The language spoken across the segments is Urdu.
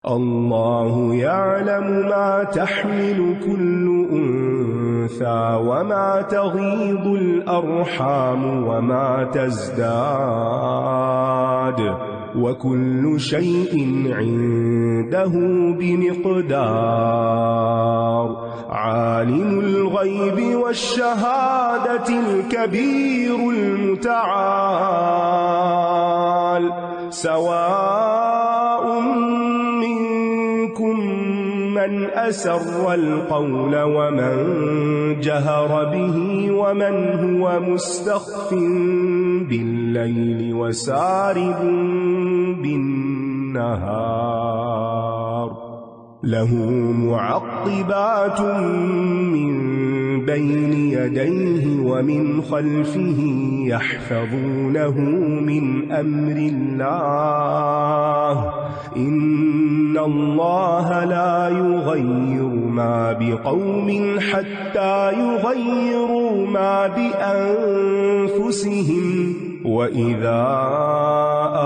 الله يعلم ما تحمل كل أنثى وما تغيض الأرحام وما تزداد، وكل شيء عنده بمقدار. عالم الغيب والشهادة الكبير المتعال، سواء منكم من أسر القول ومن جهر به ومن هو مستخف بالليل وسارب بالنهار. له معقبات من بين يديه ومن خلفه يحفظونه من أمر الله. إن الله لا يغير ما بقوم حتى يغيروا ما بأنفسهم، وإذا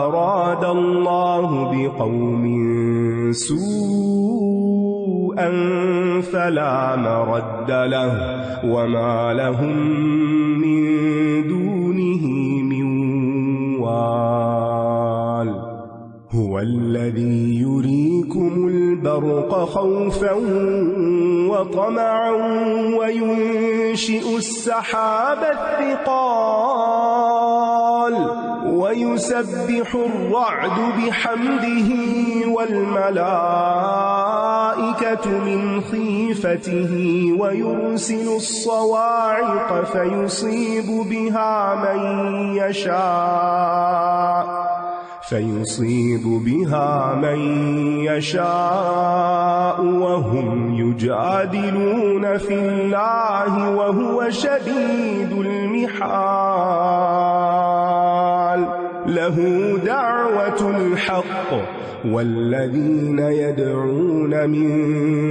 أراد الله بقوم سوءا فلا مرد له، وما لهم من دونه من وال. هو الذي يريكم البرق خوفا وطمعا وينشئ السحاب الثقال، ويسبح الرعد بحمده والملائكة من خيفته، ويرسل الصواعق فيصيب بها من يشاء وهم يجادلون في الله وهو شديد المحال. له دعوة الحق، والذين يدعون من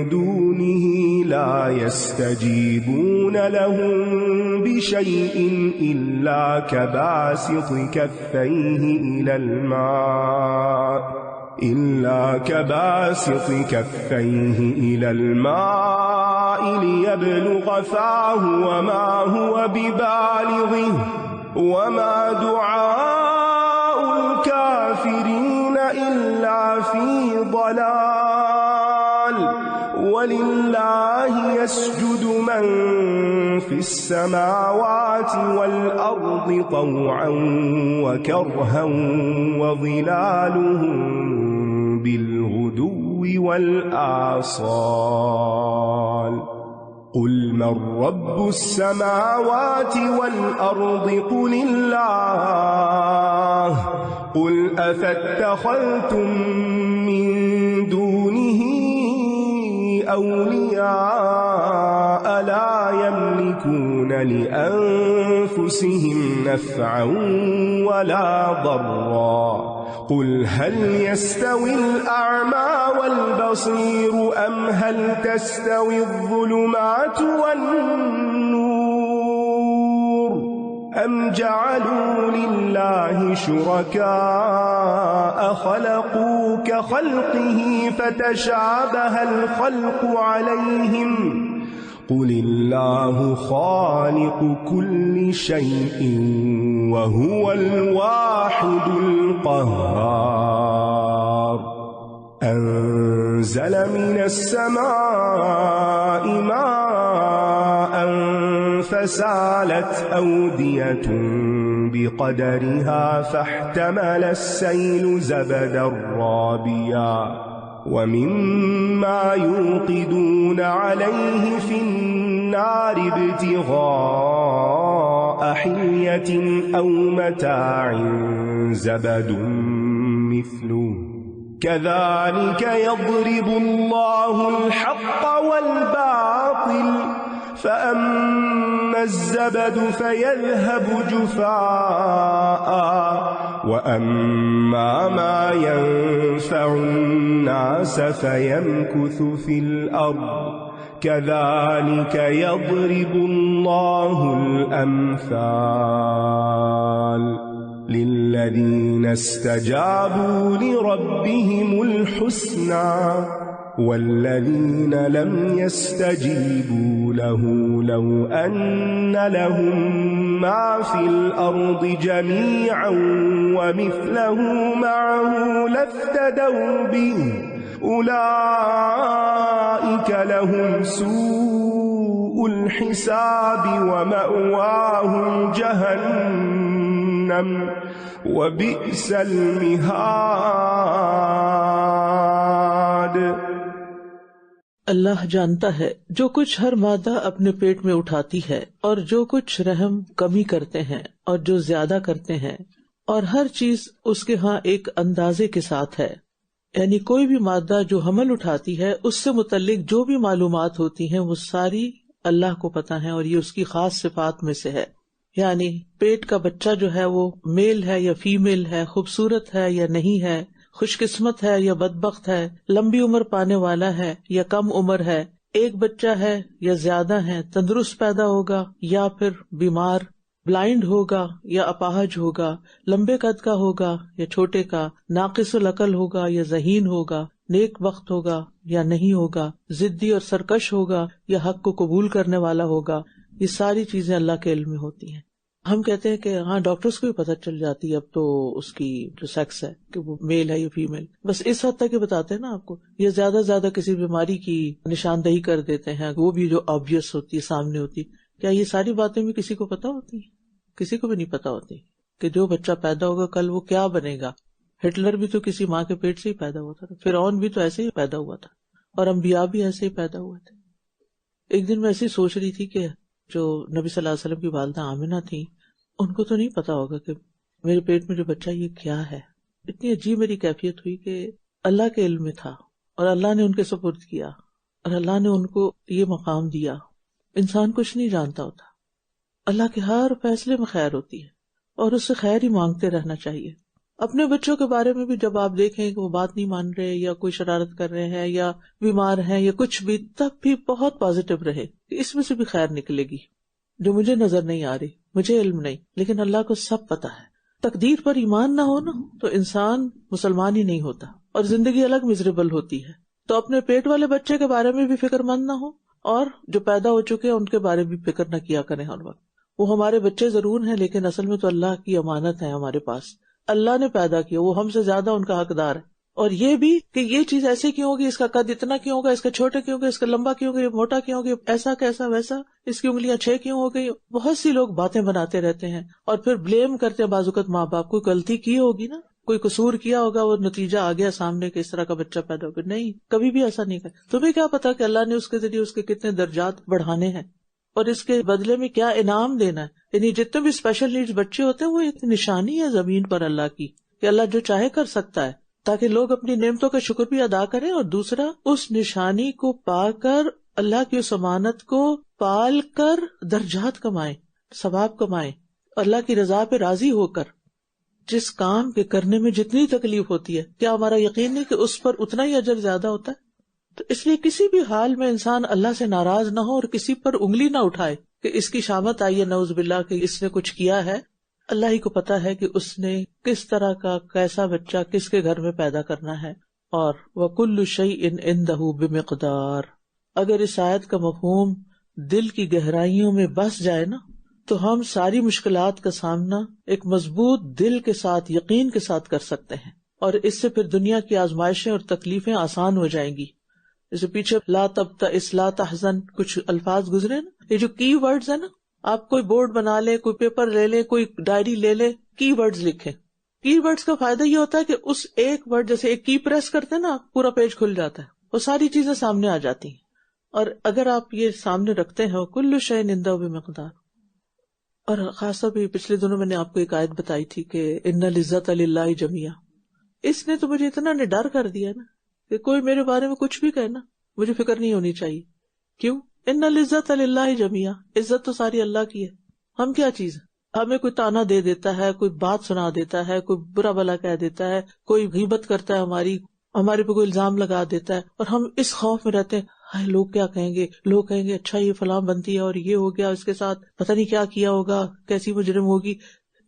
دونه لا يستجيبون لهم بشيء إلا كباسط كفيه إلى الماء ليبلغ فاه وما هو ببالغه، وما دعاء الكافرين إلا في ضلال. ولله يسجد من في السماوات والأرض طوعا وكرها وظلالهم بالغدو والآصال. قل من رب السماوات والأرض قل الله. قل أفاتخذتم من دونه أولياء لا يملكون لأنفسهم نفعا ولا ضرا. قل هل يستوي الأعمى والبصير أم هل تستوي الظلمات والنور أم جعلوا لله شركاء خلقوا كخلقه فتشابه الخلق عليهم. قل الله خالق كل شيء وهو الواحد القهار. أنزل من السماء ماء فسالت أودية بقدرها فاحتمل السيل زبدا رابيا، ومما يوقدون عليه في النار ابتغاء حلية أو متاع زبد مثله كذلك يضرب الله الحق والباطل، فأما الزبد فيذهب جفاء، وأما ما ينفع الناس فيمكث في الأرض كذلك يضرب الله الأمثال. للذين استجابوا لربهم الحسنى والذين لم يستجيبوا له لو أن لهم ما في الأرض جميعا ومثله معه لافتدوا به أولئك لهم سوء الحساب ومأواهم جهنم وبئس المہاد۔ اللہ جانتا ہے جو کچھ ہر مادہ اپنے پیٹ میں اٹھاتی ہے، اور جو کچھ رحم کمی کرتے ہیں اور جو زیادہ کرتے ہیں، اور ہر چیز اس کے ہاں ایک اندازے کے ساتھ ہے۔ یعنی کوئی بھی مادہ جو حمل اٹھاتی ہے اس سے متعلق جو بھی معلومات ہوتی ہیں وہ ساری اللہ کو پتہ ہیں، اور یہ اس کی خاص صفات میں سے ہے۔ یعنی پیٹ کا بچہ جو ہے وہ میل ہے یا فیمیل ہے، خوبصورت ہے یا نہیں ہے، خوش قسمت ہے یا بدبخت ہے، لمبی عمر پانے والا ہے یا کم عمر ہے، ایک بچہ ہے یا زیادہ ہے، تندرست پیدا ہوگا یا پھر بیمار، بلائنڈ ہوگا یا اپاہج ہوگا، لمبے قد کا ہوگا یا چھوٹے کا، ناقص العقل ہوگا یا ذہین ہوگا، نیک بخت ہوگا یا نہیں ہوگا، ضدی اور سرکش ہوگا یا حق کو قبول کرنے والا ہوگا، یہ ساری چیزیں اللہ کے علم میں ہوتی ہیں۔ ہم کہتے ہیں کہ ہاں ڈاکٹرز کو بھی پتہ چل جاتی ہے اب تو اس کی جو سیکس ہے کہ وہ میل ہے یا فیمیل، بس اس حد تک بتاتے ہیں نا آپ کو، یا زیادہ سے زیادہ کسی بیماری کی نشاندہی کر دیتے ہیں، وہ بھی جو آبویس ہوتی ہے، سامنے ہوتی۔ کیا یہ ساری باتیں بھی کسی کو پتہ ہوتی ہیں؟ کسی کو بھی نہیں پتہ ہوتی کہ جو بچہ پیدا ہوگا کل وہ کیا بنے گا۔ ہٹلر بھی تو کسی ماں کے پیٹ سے ہی پیدا ہوا تھا، فرعون بھی تو ایسے ہی پیدا ہوا تھا، اور انبیاء بھی ایسے ہی پیدا ہوئے تھے۔ ایک دن میں ایسی سوچ رہی تھی کہ جو نبی صلی اللہ علیہ وسلم کی والدہ آمنہ تھی، ان کو تو نہیں پتا ہوگا کہ میرے پیٹ میں جو بچہ یہ کیا ہے۔ اتنی عجیب میری کیفیت ہوئی کہ اللہ کے علم میں تھا، اور اللہ نے ان کے سپرد کیا، اور اللہ نے ان کو یہ مقام دیا۔ انسان کچھ نہیں جانتا ہوتا، اللہ کے ہر فیصلے میں خیر ہوتی ہے، اور اس سے خیر ہی مانگتے رہنا چاہیے۔ اپنے بچوں کے بارے میں بھی جب آپ دیکھیں کہ وہ بات نہیں مان رہے یا کوئی شرارت کر رہے ہیں یا بیمار ہیں یا کچھ بھی، تب بھی بہت پازیٹیو رہے کہ اس میں سے بھی خیر نکلے گی، جو مجھے نظر نہیں آ رہی، مجھے علم نہیں، لیکن اللہ کو سب پتا ہے۔ تقدیر پر ایمان نہ ہو نا تو انسان مسلمان ہی نہیں ہوتا، اور زندگی الگ مزریبل ہوتی ہے۔ تو اپنے پیٹ والے بچے کے بارے میں بھی فکر مند نہ ہو، اور جو پیدا ہو چکے ہیں ان کے بارے میں بھی فکر نہ کیا کریں ہر وقت۔ وہ ہمارے بچے ضرور ہیں، لیکن اصل میں تو اللہ کی امانت ہے ہمارے پاس، اللہ نے پیدا کیا، وہ ہم سے زیادہ ان کا حقدار ہے۔ اور یہ بھی کہ یہ چیز ایسے کیوں ہوگی، اس کا قد اتنا کیوں ہوگا، اس کا چھوٹا کیوں ہوگا، اس کا لمبا کیوں ہوگا، موٹا کیوں ہوگا، ایسا کیسا ویسا، اس کی انگلیاں 6 کیوں ہو گئی۔ بہت سی لوگ باتیں بناتے رہتے ہیں اور پھر بلیم کرتے ہیں بعض اوقات ماں باپ کو، غلطی کی ہوگی نا، کوئی قصور کیا ہوگا، وہ نتیجہ آ گیا سامنے کہ اس طرح کا بچہ پیدا ہوگا۔ نہیں، کبھی بھی ایسا نہیں کرا۔ تمہیں کیا پتا کہ اللہ نے اس کے ذریعے اس کے کتنے درجات بڑھانے ہیں اور اس کے بدلے میں کیا انعام دینا ہے۔ یعنی جتنے بھی اسپیشل نیڈز بچے ہوتے ہیں وہ ایک نشانی ہے زمین پر اللہ کی، کہ اللہ جو چاہے کر سکتا ہے، تاکہ لوگ اپنی نعمتوں کا شکر بھی ادا کریں، اور دوسرا اس نشانی کو پا کر اللہ کی اس امانت کو پال کر درجات کمائیں، ثواب کمائیں، اللہ کی رضا پہ راضی ہو کر۔ جس کام کے کرنے میں جتنی تکلیف ہوتی ہے، کیا ہمارا یقین نہیں کہ اس پر اتنا ہی اجر زیادہ ہوتا ہے؟ تو اس لیے کسی بھی حال میں انسان اللہ سے ناراض نہ ہو اور کسی پر انگلی نہ اٹھائے کہ اس کی شامت آئی ہے نعوذ باللہ کہ اس نے کچھ کیا ہے۔ اللہ ہی کو پتا ہے کہ اس نے کس طرح کا کیسا بچہ کس کے گھر میں پیدا کرنا ہے۔ اور وَكُلُّ شَيْءٍ عِندَهُ بِمِقْدَارٍ، اگر اس آیت کا مفہوم دل کی گہرائیوں میں بس جائے نا تو ہم ساری مشکلات کا سامنا ایک مضبوط دل کے ساتھ، یقین کے ساتھ کر سکتے ہیں، اور اس سے پھر دنیا کی آزمائشیں اور تکلیفیں آسان ہو جائیں گی۔ جیسے پیچھے لا تبتئس لا تحزن کچھ الفاظ گزرے نا، یہ جو کی ورڈز ہیں نا، آپ کوئی بورڈ بنا لیں، کوئی پیپر لے لیں، کوئی ڈائری لے لیں، کی ورڈز لکھیں۔ کی ورڈز کا فائدہ یہ ہوتا ہے کہ اس ایک ورڈ، جیسے ایک کی پریس کرتے ہیں نا، پورا پیج کھل جاتا ہے، وہ ساری چیزیں سامنے آ جاتی ہیں۔ اور اگر آپ یہ سامنے رکھتے ہیں کل شیء عنده بمقدار، اور خاص طور پہ پچھلے دنوں میں نے آپ کو ایک آیت بتائی تھی کہ ان العزت للہ جمیعا، اس نے تو مجھے اتنا نڈر کر دیا نا کہ کوئی میرے بارے میں کچھ بھی کہنا مجھے فکر نہیں ہونی چاہیے۔ کیوں؟ ان العزت للہ جمیعا، عزت تو ساری اللہ کی ہے، ہم کیا چیز ہے؟ ہمیں کوئی تانا دے دیتا ہے، کوئی بات سنا دیتا ہے، کوئی برا بلا کہہ دیتا ہے، کوئی غیبت کرتا ہے ہمارے پہ کوئی الزام لگا دیتا ہے، اور ہم اس خوف میں رہتے ہیں ہائے لوگ کیا کہیں گے، لوگ کہیں گے اچھا یہ فلاں بنتی ہے اور یہ ہو گیا، اس کے ساتھ پتہ نہیں کیا کیا ہوگا، کیسی مجرم ہوگی۔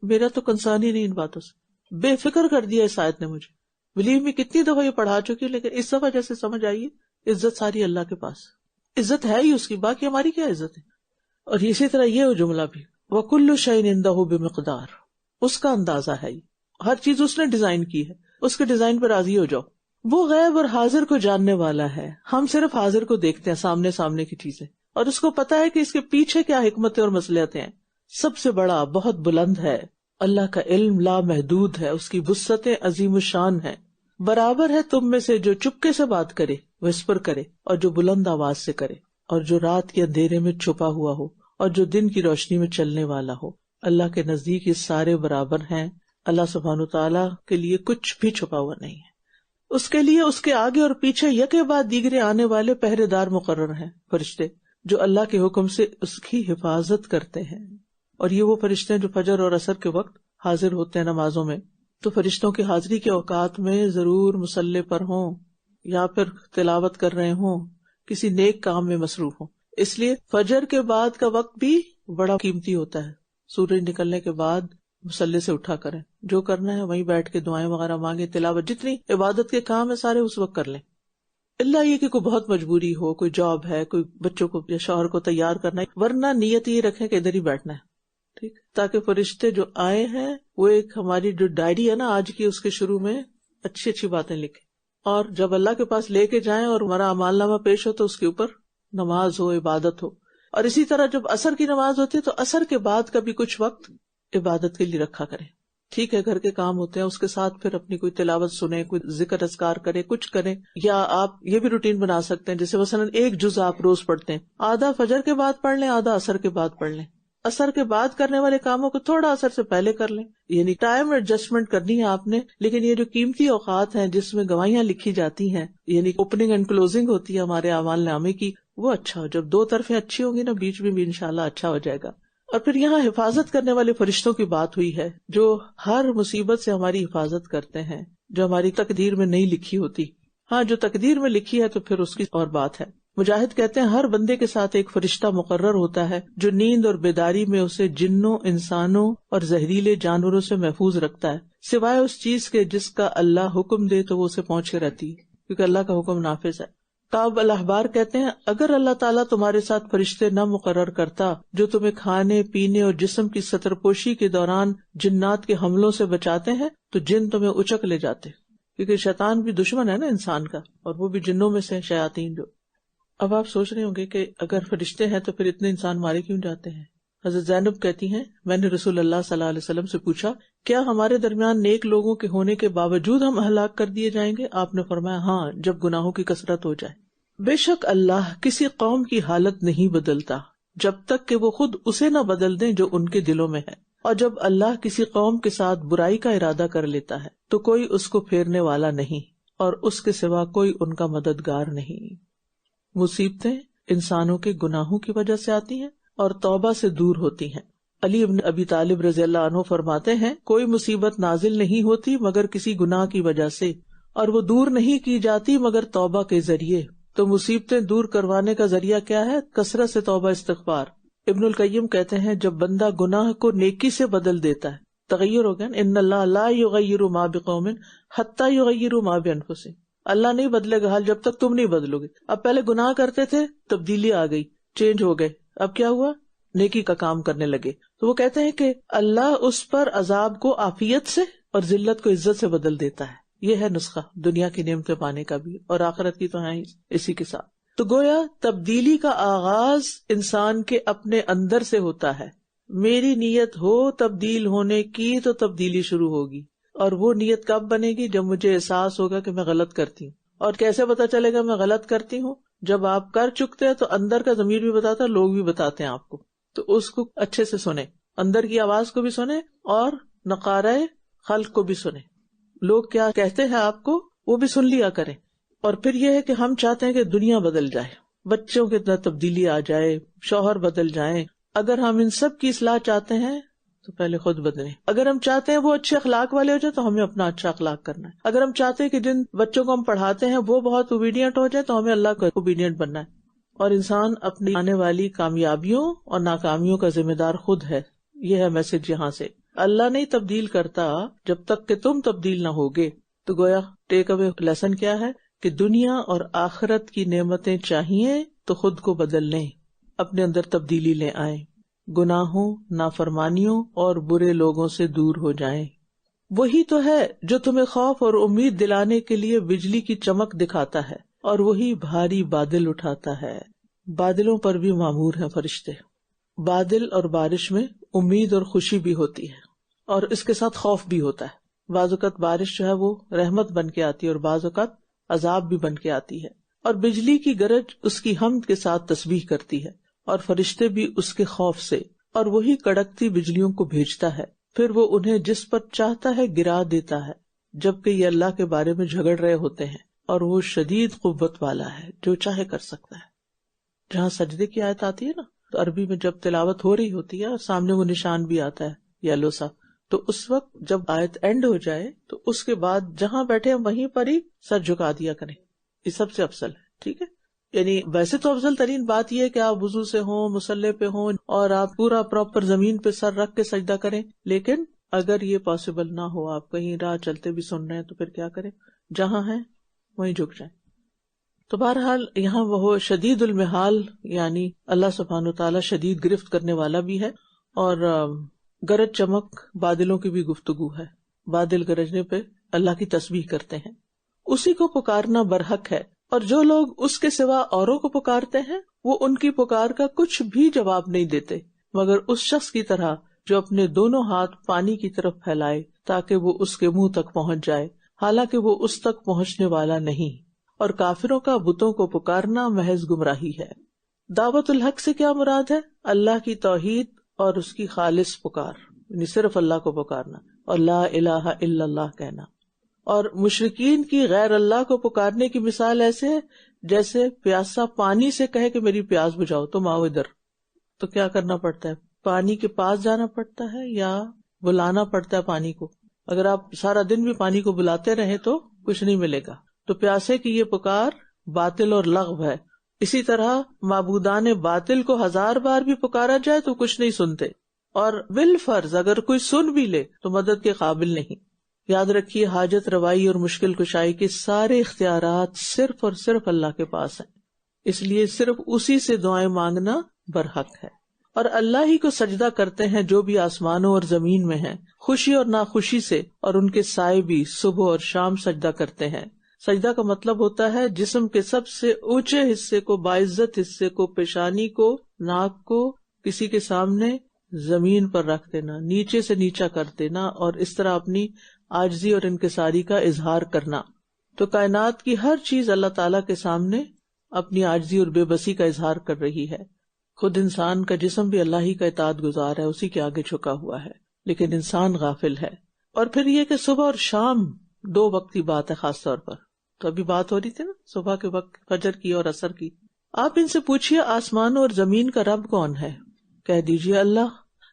میرا تو کنسرن ہی نہیں ان باتوں سے. بے فکر کر دیا اس آیت نے مجھے. بلیو میں کتنی دفعہ یہ پڑھا چکی ہوں، لیکن اس دفعہ جیسے سمجھ آئیے عزت ساری اللہ کے پاس. عزت ہے ہی اس کی، باقی ہماری کیا عزت ہے. اور اسی طرح یہ جملہ بھی وَكُلُّ شَيْءٍ عِندَهُ بِمِقْدَارٍ، اس کا اندازہ ہے. ہر چیز اس نے ڈیزائن کی ہے، اس کے ڈیزائن پر راضی ہو جاؤ. وہ غیب اور حاضر کو جاننے والا ہے. ہم صرف حاضر کو دیکھتے ہیں، سامنے سامنے کی چیزیں، اور اس کو پتا ہے کہ اس کے پیچھے کیا حکمتیں اور مصلحتیں ہیں. سب سے بڑا، بہت بلند ہے. اللہ کا علم لامحدود ہے، اس کی وسعتیں عظیم الشان ہے. برابر ہے تم میں سے جو چپکے سے بات کرے، وسپر کرے، اور جو بلند آواز سے کرے، اور جو رات کے اندھیرے میں چھپا ہوا ہو، اور جو دن کی روشنی میں چلنے والا ہو. اللہ کے نزدیک یہ سارے برابر ہیں. اللہ سبحانہ تعالیٰ کے لیے کچھ بھی چھپا ہوا نہیں ہے. اس کے لیے اس کے آگے اور پیچھے یکے بعد دیگرے آنے والے پہرے دار مقرر ہیں، فرشتے جو اللہ کے حکم سے اس کی حفاظت کرتے ہیں. اور یہ وہ فرشتے ہیں جو فجر اور عصر کے وقت حاضر ہوتے ہیں نمازوں میں. تو فرشتوں کی حاضری کے اوقات میں ضرور مصلی پر ہوں، یا پھر تلاوت کر رہے ہوں، کسی نیک کام میں مصروف ہوں. اس لیے فجر کے بعد کا وقت بھی بڑا قیمتی ہوتا ہے. سورج نکلنے کے بعد مصلی سے اٹھا کریں، جو کرنا ہے وہیں بیٹھ کے دعائیں وغیرہ مانگے، تلاوت، جتنی عبادت کے کام ہے سارے اس وقت کر لیں. اللہ یہ کہ کوئی بہت مجبوری ہو، کوئی جاب ہے، کوئی بچوں کو یا شوہر کو تیار کرنا ہے، ورنہ نیت یہ رکھیں کہ ادھر ہی بیٹھنا ہے. ٹھیک، تاکہ فرشتے جو آئے ہیں وہ ایک ہماری جو ڈائری ہے نا آج کی، اس کے شروع میں اچھی اچھی باتیں لکھیں، اور جب اللہ کے پاس لے کے جائیں اور ہمارا اعمال نامہ پیش ہو تو اس کے اوپر نماز ہو، عبادت ہو. اور اسی طرح جب عصر کی نماز ہوتی ہے تو عصر کے بعد کا بھی کچھ وقت عبادت کے لیے رکھا کریں. ٹھیک ہے، گھر کے کام ہوتے ہیں، اس کے ساتھ پھر اپنی کوئی تلاوت سنیں، کوئی ذکر اذکار کریں، کچھ کریں. یا آپ یہ بھی روٹین بنا سکتے ہیں، جیسے مثلا ایک جز آپ روز پڑھتے ہیں، آدھا فجر کے بعد پڑھ لیں، آدھا عصر کے بعد پڑھ لیں. عصر کے بعد کرنے والے کاموں کو تھوڑا عصر سے پہلے کر لیں. یعنی ٹائم ایڈجسٹمنٹ کرنی ہے آپ نے. لیکن یہ جو قیمتی اوقات ہیں جس میں گواہیاں لکھی جاتی ہیں، یعنی اوپننگ اینڈ کلوزنگ ہوتی ہے ہمارے اعمال نامے کی، وہ اچھا ہو. جب دو طرفیں اچھی ہوں گی نا، بیچ میں بھی انشاءاللہ اچھا ہو جائے گا. اور پھر یہاں حفاظت کرنے والے فرشتوں کی بات ہوئی ہے، جو ہر مصیبت سے ہماری حفاظت کرتے ہیں، جو ہماری تقدیر میں نہیں لکھی ہوتی. ہاں، جو تقدیر میں لکھی ہے تو پھر اس کی اور بات ہے. مجاہد کہتے ہیں ہر بندے کے ساتھ ایک فرشتہ مقرر ہوتا ہے جو نیند اور بیداری میں اسے جنوں، انسانوں اور زہریلے جانوروں سے محفوظ رکھتا ہے، سوائے اس چیز کے جس کا اللہ حکم دے تو وہ اسے پہنچ کے رہتی ہے، کیونکہ اللہ کا حکم نافذ ہے. کعب الاحبار کہتے ہیں اگر اللہ تعالیٰ تمہارے ساتھ فرشتے نہ مقرر کرتا جو تمہیں کھانے پینے اور جسم کی سطر پوشی کے دوران جنات کے حملوں سے بچاتے ہیں تو جن تمہیں اچک لے جاتے، کیونکہ شیطان بھی دشمن ہے نا انسان کا، اور وہ بھی جنوں میں سے شیاطین. جو اب آپ سوچ رہے ہوں گے کہ اگر فرشتے ہیں تو پھر اتنے انسان مارے کیوں جاتے ہیں. حضرت زینب کہتی ہیں میں نے رسول اللہ صلی اللہ علیہ وسلم سے پوچھا کیا ہمارے درمیان نیک لوگوں کے ہونے کے باوجود ہم ہلاک کر دیے جائیں گے؟ آپ نے فرمایا ہاں، جب گناہوں کی کثرت ہو جائے. بے شک اللہ کسی قوم کی حالت نہیں بدلتا جب تک کہ وہ خود اسے نہ بدل دیں جو ان کے دلوں میں ہے، اور جب اللہ کسی قوم کے ساتھ برائی کا ارادہ کر لیتا ہے تو کوئی اس کو پھیرنے والا نہیں، اور اس کے سوا کوئی ان کا مددگار نہیں. مصیبتیں انسانوں کے گناہوں کی وجہ سے آتی ہیں اور توبہ سے دور ہوتی ہیں. علی ابن ابی طالب رضی اللہ عنہ فرماتے ہیں کوئی مصیبت نازل نہیں ہوتی مگر کسی گناہ کی وجہ سے، اور وہ دور نہیں کی جاتی مگر توبہ کے ذریعے. تو مصیبتیں دور کروانے کا ذریعہ کیا ہے؟ کثرت سے توبہ استغفار. ابن القیم کہتے ہیں جب بندہ گناہ کو نیکی سے بدل دیتا ہے، تغیر ہو گیا. ان اللہ لا یغیر ما بقوم حتی یغیروا ما بانفسہم، اللہ نہیں بدلے گا حال جب تک تم نہیں بدلو گے. اب پہلے گناہ کرتے تھے، تبدیلی آ گئی، چینج ہو گئے، اب کیا ہوا؟ نیکی کا کام کرنے لگے. تو وہ کہتے ہیں کہ اللہ اس پر عذاب کو عافیت سے اور ذلت کو عزت سے بدل دیتا ہے. یہ ہے نسخہ دنیا کی نعمتیں پانے کا بھی، اور آخرت کی تو ہے اسی کے ساتھ. تو گویا تبدیلی کا آغاز انسان کے اپنے اندر سے ہوتا ہے. میری نیت ہو تبدیل ہونے کی تو تبدیلی شروع ہوگی. اور وہ نیت کب بنے گی؟ جب مجھے احساس ہوگا کہ میں غلط کرتی ہوں. اور کیسے پتا چلے گا میں غلط کرتی ہوں؟ جب آپ کر چکتے ہیں تو اندر کا ضمیر بھی بتاتا ہے، لوگ بھی بتاتے ہیں آپ کو. تو اس کو اچھے سے سنیں، اندر کی آواز کو بھی سنیں اور نقارہ خلق کو بھی سنیں. لوگ کیا کہتے ہیں آپ کو وہ بھی سن لیا کریں. اور پھر یہ ہے کہ ہم چاہتے ہیں کہ دنیا بدل جائے، بچوں کے اندر تبدیلی آ جائے، شوہر بدل جائیں. اگر ہم ان سب کی اصلاح چاہتے ہیں تو پہلے خود بدلیں. اگر ہم چاہتے ہیں وہ اچھے اخلاق والے ہو جائے تو ہمیں اپنا اچھا اخلاق کرنا ہے. اگر ہم چاہتے ہیں کہ جن بچوں کو ہم پڑھاتے ہیں وہ بہت اوبیڈینٹ ہو جائے تو ہمیں اللہ کو اوبیڈینٹ بننا ہے. اور انسان اپنی آنے والی کامیابیوں اور ناکامیوں کا ذمہ دار خود ہے. یہ ہے میسج یہاں سے. اللہ نہیں تبدیل کرتا جب تک کہ تم تبدیل نہ ہوگے. تو گویا ٹیک اوے لیسن کیا ہے کہ دنیا اور آخرت کی نعمتیں چاہیے تو خود کو بدل لیں، اپنے اندر تبدیلی لے آئیں، گناہوں، نافرمانیوں اور برے لوگوں سے دور ہو جائیں. وہی تو ہے جو تمہیں خوف اور امید دلانے کے لیے بجلی کی چمک دکھاتا ہے، اور وہی بھاری بادل اٹھاتا ہے. بادلوں پر بھی مامور ہیں فرشتے. بادل اور بارش میں امید اور خوشی بھی ہوتی ہے، اور اس کے ساتھ خوف بھی ہوتا ہے. بعض اوقات بارش جو ہے وہ رحمت بن کے آتی ہے، اور بعض اوقات عذاب بھی بن کے آتی ہے. اور بجلی کی گرج اس کی حمد کے ساتھ تسبیح کرتی ہے، اور فرشتے بھی اس کے خوف سے. اور وہی کڑکتی بجلیوں کو بھیجتا ہے، پھر وہ انہیں جس پر چاہتا ہے گرا دیتا ہے، جبکہ یہ اللہ کے بارے میں جھگڑ رہے ہوتے ہیں، اور وہ شدید قوت والا ہے، جو چاہے کر سکتا ہے. جہاں سجدے کی آیت آتی ہے نا، تو عربی میں جب تلاوت ہو رہی ہوتی ہے اور سامنے وہ نشان بھی آتا ہے یلو سا، تو اس وقت جب آیت اینڈ ہو جائے تو اس کے بعد جہاں بیٹھے وہیں پر ہی سر جھکا دیا کریں. یہ سب سے افضل ہے. ٹھیک ہے، یعنی ویسے تو افضل ترین بات یہ ہے کہ آپ وضو سے ہوں، مصلی پہ ہوں، اور آپ پورا پراپر زمین پہ سر رکھ کے سجدہ کریں. لیکن اگر یہ پاسبل نہ ہو، آپ کہیں راہ چلتے بھی سن رہے ہیں، تو پھر کیا کریں؟ جہاں ہیں وہیں جھک جائیں. تو بہرحال یہاں وہ شدید المحال، یعنی اللہ سبحانہ وتعالیٰ شدید گرفت کرنے والا بھی ہے. اور گرج چمک بادلوں کی بھی گفتگو ہے. بادل گرجنے پہ اللہ کی تسبیح کرتے ہیں. اسی کو پکارنا برحق ہے، اور جو لوگ اس کے سوا اوروں کو پکارتے ہیں وہ ان کی پکار کا کچھ بھی جواب نہیں دیتے، مگر اس شخص کی طرح جو اپنے دونوں ہاتھ پانی کی طرف پھیلائے تاکہ وہ اس کے منہ تک پہنچ جائے، حالانکہ وہ اس تک پہنچنے والا نہیں. اور کافروں کا بتوں کو پکارنا محض گمراہی ہے. دعوت الحق سے کیا مراد ہے؟ اللہ کی توحید اور اس کی خالص پکار، یعنی صرف اللہ کو پکارنا اور لا الہ الا اللہ کہنا. اور مشرکین کی غیر اللہ کو پکارنے کی مثال ایسے ہے جیسے پیاسا پانی سے کہے کہ میری پیاس بجھاؤ، تم آؤ ادھر. تو کیا کرنا پڑتا ہے؟ پانی کے پاس جانا پڑتا ہے یا بلانا پڑتا ہے پانی کو؟ اگر آپ سارا دن بھی پانی کو بلاتے رہے تو کچھ نہیں ملے گا. تو پیاسے کی یہ پکار باطل اور لغو ہے. اسی طرح معبودان باطل کو 1000 بار بھی پکارا جائے تو کچھ نہیں سنتے، اور بالفرض اگر کوئی سن بھی لے تو مدد کے قابل نہیں. یاد رکھیے، حاجت روائی اور مشکل کشائی کے سارے اختیارات صرف اور صرف اللہ کے پاس ہیں، اس لیے صرف اسی سے دعائیں مانگنا برحق ہے. اور اللہ ہی کو سجدہ کرتے ہیں جو بھی آسمانوں اور زمین میں ہیں، خوشی اور ناخوشی سے، اور ان کے سائے بھی صبح اور شام سجدہ کرتے ہیں. سجدہ کا مطلب ہوتا ہے جسم کے سب سے اونچے حصے کو، باعزت حصے کو، پیشانی کو، ناک کو کسی کے سامنے زمین پر رکھ دینا، نیچے سے نیچا کر دینا، اور اس طرح اپنی عاجزی اور انکساری کا اظہار کرنا. تو کائنات کی ہر چیز اللہ تعالیٰ کے سامنے اپنی عاجزی اور بے بسی کا اظہار کر رہی ہے. خود انسان کا جسم بھی اللہ ہی کا اطاعت گزار ہے، اسی کے آگے جھکا ہوا ہے، لیکن انسان غافل ہے. اور پھر یہ کہ صبح اور شام 2 وقت کی بات ہے خاص طور پر. تو ابھی بات ہو رہی تھی نا صبح کے وقت فجر کی اور عصر کی. آپ ان سے پوچھیے آسمان اور زمین کا رب کون ہے؟ کہہ دیجیے اللہ.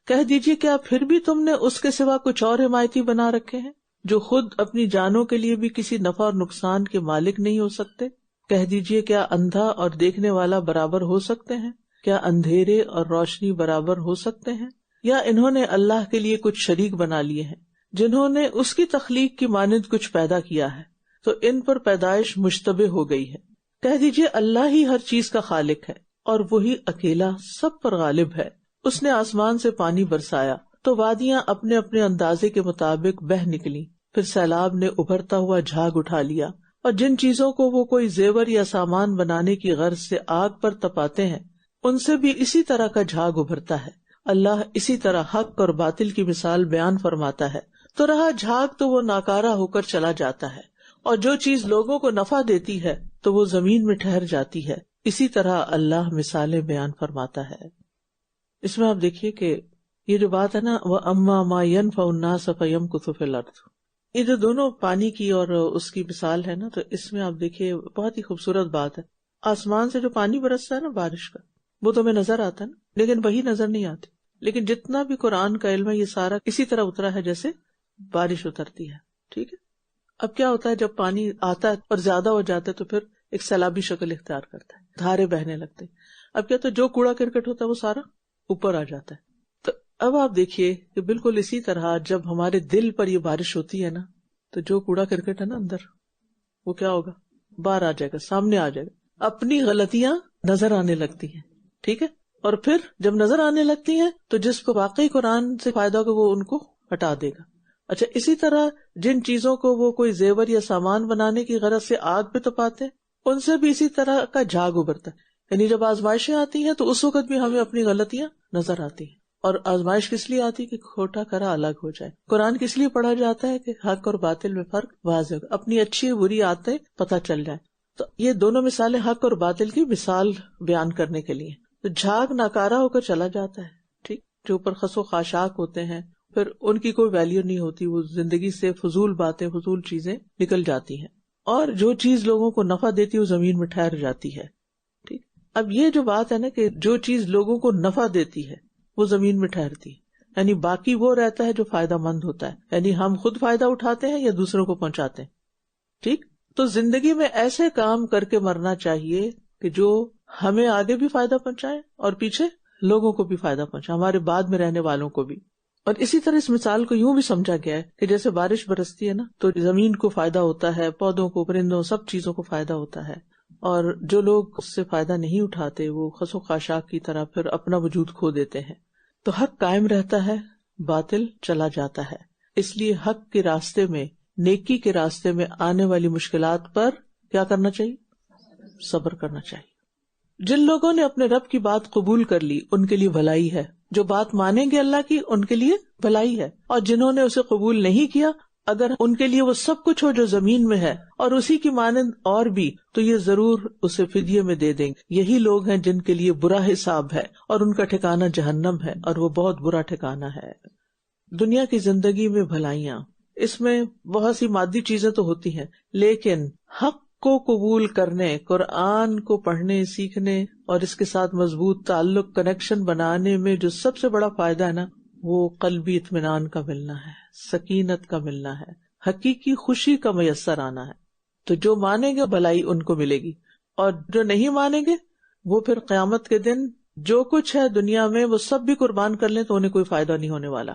کہہ دیجیے کیا پھر بھی تم نے اس کے سوا کچھ اور حمایتی بنا رکھے ہیں جو خود اپنی جانوں کے لیے بھی کسی نفع اور نقصان کے مالک نہیں ہو سکتے؟ کہہ دیجیے کیا اندھا اور دیکھنے والا برابر ہو سکتے ہیں؟ کیا اندھیرے اور روشنی برابر ہو سکتے ہیں؟ یا انہوں نے اللہ کے لیے کچھ شریک بنا لیے ہیں جنہوں نے اس کی تخلیق کی مانند کچھ پیدا کیا ہے، تو ان پر پیدائش مشتبہ ہو گئی ہے. کہہ دیجیے اللہ ہی ہر چیز کا خالق ہے، اور وہی اکیلا سب پر غالب ہے. اس نے آسمان سے پانی برسایا تو وادیاں اپنے اپنے اندازے کے مطابق بہہ نکلی، پھر سیلاب نے ابھرتا ہوا جھاگ اٹھا لیا. اور جن چیزوں کو وہ کوئی زیور یا سامان بنانے کی غرض سے آگ پر تپاتے ہیں، ان سے بھی اسی طرح کا جھاگ ابھرتا ہے. اللہ اسی طرح حق اور باطل کی مثال بیان فرماتا ہے. تو رہا جھاگ تو وہ ناکارہ ہو کر چلا جاتا ہے، اور جو چیز لوگوں کو نفع دیتی ہے تو وہ زمین میں ٹھہر جاتی ہے. اسی طرح اللہ مثالیں بیان فرماتا ہے. اس میں آپ دیکھیے کہ یہ جو بات ہے نا، وَأَمَّا مَا يَنْفَعُ النَّاسَ فَيَمْكُثُ فِي الْأَرْضِ، یہ جو دونوں پانی کی اور اس کی مثال ہے نا، تو اس میں آپ دیکھیے بہت ہی خوبصورت بات ہے. آسمان سے جو پانی برستا ہے نا بارش کا، وہ تو ہمیں نظر آتا ہے نا، لیکن وہی نظر نہیں آتی. لیکن جتنا بھی قرآن کا علم ہے یہ سارا اسی طرح اترا ہے جیسے بارش اترتی ہے. ٹھیک ہے، اب کیا ہوتا ہے جب پانی آتا ہے اور زیادہ ہو جاتا ہے تو پھر ایک سیلابی شکل اختیار کرتا ہے، دھارے بہنے لگتے ہیں. اب کیا تو جو کوڑا کرکٹ ہوتا ہے وہ سارا اوپر آ جاتا ہے. تو اب آپ دیکھیے کہ بالکل اسی طرح جب ہمارے دل پر یہ بارش ہوتی ہے نا، تو جو کوڑا کرکٹ ہے نا اندر، وہ کیا ہوگا؟ باہر آ جائے گا، سامنے آ جائے گا، اپنی غلطیاں نظر آنے لگتی ہیں. ٹھیک ہے، اور پھر جب نظر آنے لگتی ہیں تو جس کو واقعی قرآن سے فائدہ ہوگا وہ ان کو ہٹا دے گا. اچھا، اسی طرح جن چیزوں کو وہ کوئی زیور یا سامان بنانے کی غرض سے آگ پہ تپاتے ہیں، ان سے بھی اسی طرح کا جھاگ ابھرتا ہے. یعنی جب آزمائشیں آتی ہیں تو اس وقت بھی ہمیں اپنی غلطیاں نظر آتی ہیں. اور آزمائش کس لیے آتی ہے؟ کہ کھوٹا کرا الگ ہو جائے. قرآن کس لیے پڑھا جاتا ہے؟ کہ حق اور باطل میں فرق واضح ہو، اپنی اچھی بری عادتیں پتہ چل جائے. تو یہ دونوں مثالیں حق اور باطل کی مثال بیان کرنے کے لیے. تو جھاگ ناکارہ ہو کر چلا جاتا ہے. ٹھیک، جو اوپر خس و خاشاک ہوتے ہیں پھر ان کی کوئی ویلیو نہیں ہوتی، وہ زندگی سے فضول باتیں، فضول چیزیں نکل جاتی ہیں. اور جو چیز لوگوں کو نفع دیتی ہے وہ زمین میں ٹھہر جاتی ہے. ٹھیک، اب یہ جو بات ہے نا کہ جو چیز لوگوں کو نفع دیتی ہے وہ زمین میں ٹھہرتی ہے، یعنی باقی وہ رہتا ہے جو فائدہ مند ہوتا ہے. یعنی ہم خود فائدہ اٹھاتے ہیں یا دوسروں کو پہنچاتے ہیں. ٹھیک، تو زندگی میں ایسے کام کر کے مرنا چاہیے کہ جو ہمیں آگے بھی فائدہ پہنچائے اور پیچھے لوگوں کو بھی فائدہ پہنچائے، ہمارے بعد میں رہنے والوں کو بھی. اور اسی طرح اس مثال کو یوں بھی سمجھا گیا ہے کہ جیسے بارش برستی ہے نا تو زمین کو فائدہ ہوتا ہے، پودوں کو، پرندوں، سب چیزوں کو فائدہ ہوتا ہے. اور جو لوگ اس سے فائدہ نہیں اٹھاتے وہ خس و خاشاک کی طرح پھر اپنا وجود کھو دیتے ہیں. تو حق قائم رہتا ہے، باطل چلا جاتا ہے. اس لیے حق کے راستے میں، نیکی کے راستے میں آنے والی مشکلات پر کیا کرنا چاہیے؟ صبر کرنا چاہیے. جن لوگوں نے اپنے رب کی بات قبول کر لی ان کے لیے بھلائی ہے، جو بات مانیں گے اللہ کی ان کے لیے بھلائی ہے. اور جنہوں نے اسے قبول نہیں کیا، اگر ان کے لیے وہ سب کچھ ہو جو زمین میں ہے اور اسی کی مانند اور بھی، تو یہ ضرور اسے فدیے میں دے دیں گے. یہی لوگ ہیں جن کے لیے برا حساب ہے اور ان کا ٹھکانہ جہنم ہے، اور وہ بہت برا ٹھکانہ ہے. دنیا کی زندگی میں بھلائیاں، اس میں بہت سی مادی چیزیں تو ہوتی ہیں، لیکن حق کو قبول کرنے، قرآن کو پڑھنے، سیکھنے اور اس کے ساتھ مضبوط تعلق، کنیکشن بنانے میں جو سب سے بڑا فائدہ ہے نا، وہ قلبی اطمینان کا ملنا ہے، سکینت کا ملنا ہے، حقیقی خوشی کا میسر آنا ہے. تو جو مانیں گے بھلائی ان کو ملے گی، اور جو نہیں مانیں گے وہ پھر قیامت کے دن جو کچھ ہے دنیا میں وہ سب بھی قربان کر لیں تو انہیں کوئی فائدہ نہیں ہونے والا.